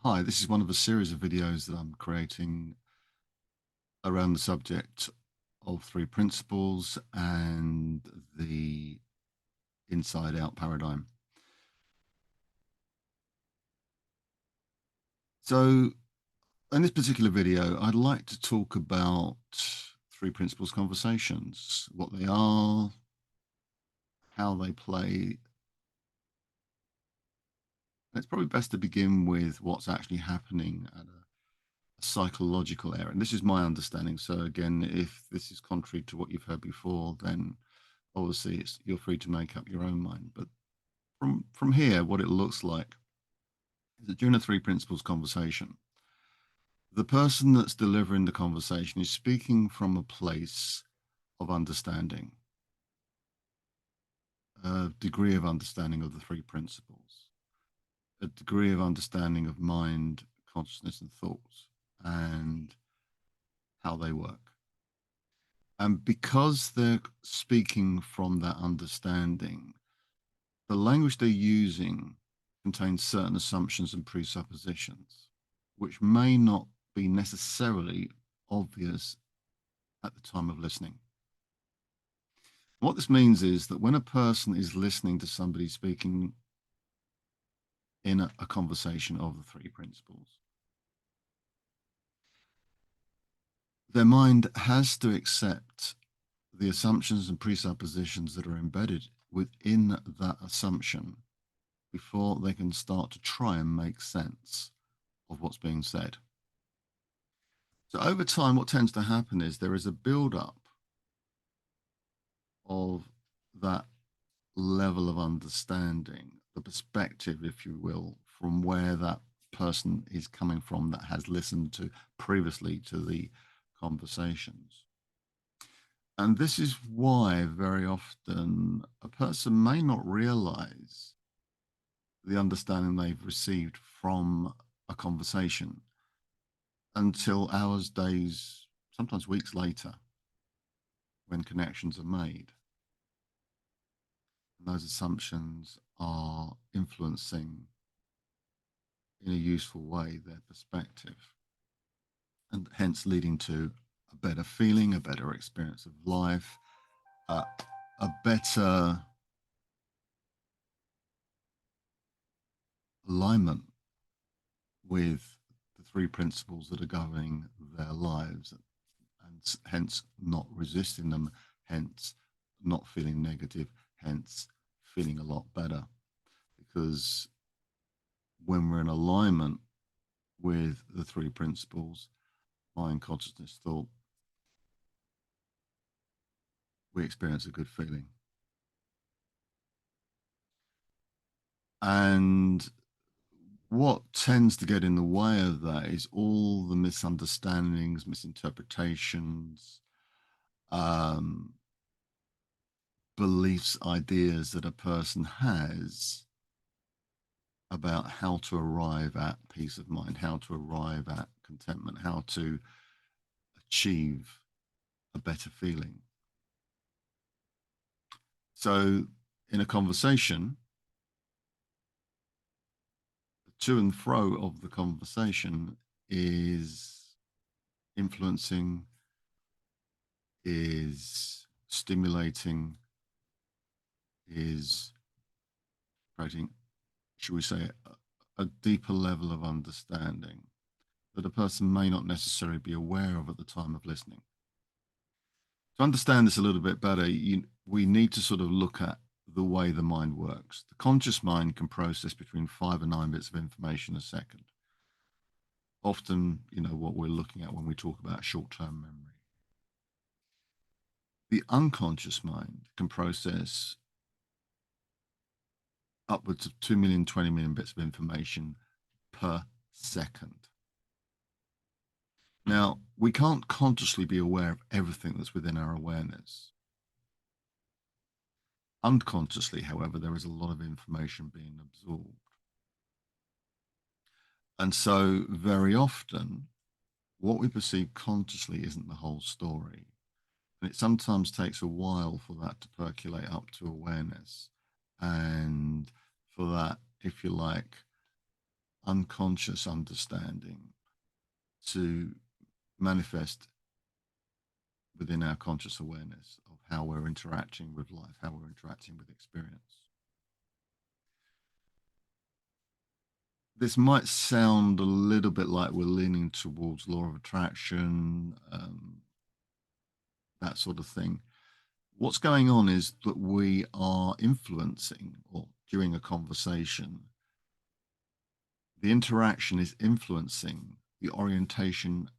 Hi, this is one of a series of videos that I'm creating around the subject of three principles and the inside out paradigm. So, in this particular video, I'd like to talk about three principles conversations, what they are, how they play. And it's probably best to begin with what's actually happening at a psychological area. And this is my understanding. So, again, if this is contrary to what you've heard before, then obviously you're free to make up your own mind. But from here, what it looks like is that during a three principles conversation, the person that's delivering the conversation is speaking from a place of understanding, a degree of understanding of the three principles, a degree of understanding of mind, consciousness, and thoughts, and how they work. And because they're speaking from that understanding, the language they're using contains certain assumptions and presuppositions, which may not be necessarily obvious at the time of listening. What this means is that when a person is listening to somebody speaking in a conversation of the three principles, their mind has to accept the assumptions and presuppositions that are embedded within that assumption before they can start to try and make sense of what's being said. So over time, what tends to happen is there is a build-up of that level of understanding, the perspective, if you will, from where that person is coming from that has listened to previously to the conversations. And this is why very often a person may not realize the understanding they've received from a conversation until hours, days, sometimes weeks later when connections are made. And those assumptions are influencing in a useful way their perspective, and hence leading to a better feeling, a better experience of life, uh, a better alignment with the three principles that are governing their lives, and hence not resisting them, hence not feeling negative, hence feeling a lot better. Because when we're in alignment with the three principles, mind, consciousness, thought, we experience a good feeling. And what tends to get in the way of that is all the misunderstandings, misinterpretations, um, beliefs, ideas that a person has about how to arrive at peace of mind, how to arrive at contentment, how to achieve a better feeling. So, in a conversation, the to and fro of the conversation is influencing, is stimulating, is creating, should we say, a deeper level of understanding that a person may not necessarily be aware of at the time of listening. To understand this a little bit better, we need to sort of look at the way the mind works. The conscious mind can process between 5 and 9 bits of information a second. Often, what we're looking at when we talk about short-term memory. The unconscious mind can process upwards of 2 million, 20 million bits of information per second. Now, we can't consciously be aware of everything that's within our awareness. Unconsciously, however, there is a lot of information being absorbed. And so, very often, what we perceive consciously isn't the whole story. And it sometimes takes a while for that to percolate up to awareness and for that, if you like, unconscious understanding to manifest within our conscious awareness of how we're interacting with life, how we're interacting with experience. This might sound a little bit like we're leaning towards law of attraction, that sort of thing. What's going on is that we are influencing, or during a conversation, the interaction is influencing the orientation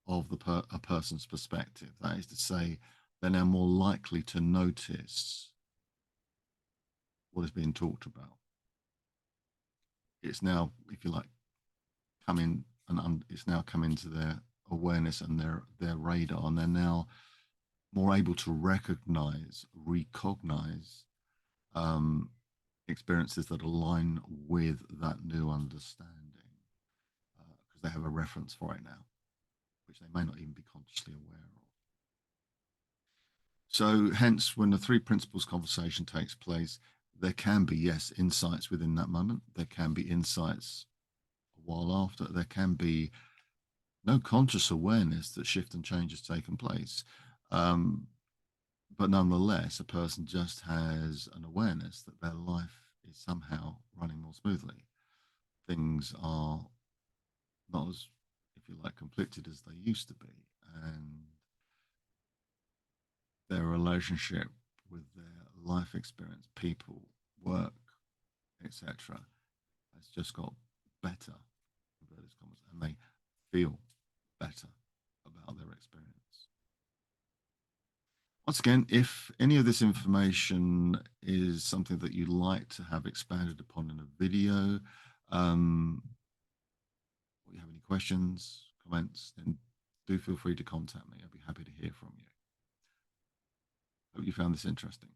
of a person's perspective. That is to say, they're now more likely to notice what is being talked about. It's now, if you like, it's now come into their awareness and their radar, and they're now more able to recognize experiences that align with that new understanding, because they have a reference for it now, which they may not even be consciously aware of. So hence, when the three principles conversation takes place, there can be, yes, insights within that moment. There can be insights a while after. There can be no conscious awareness that shift and change has taken place. But nonetheless, a person just has an awareness that their life is somehow running more smoothly. Things are not as, if you like, conflicted as they used to be. And their relationship with their life experience, people, work, etc., has just got better, and they feel better about their experience. Once again, if any of this information is something that you'd like to have expanded upon in a video, or you have any questions, comments, then do feel free to contact me. I'd be happy to hear from you. Hope you found this interesting.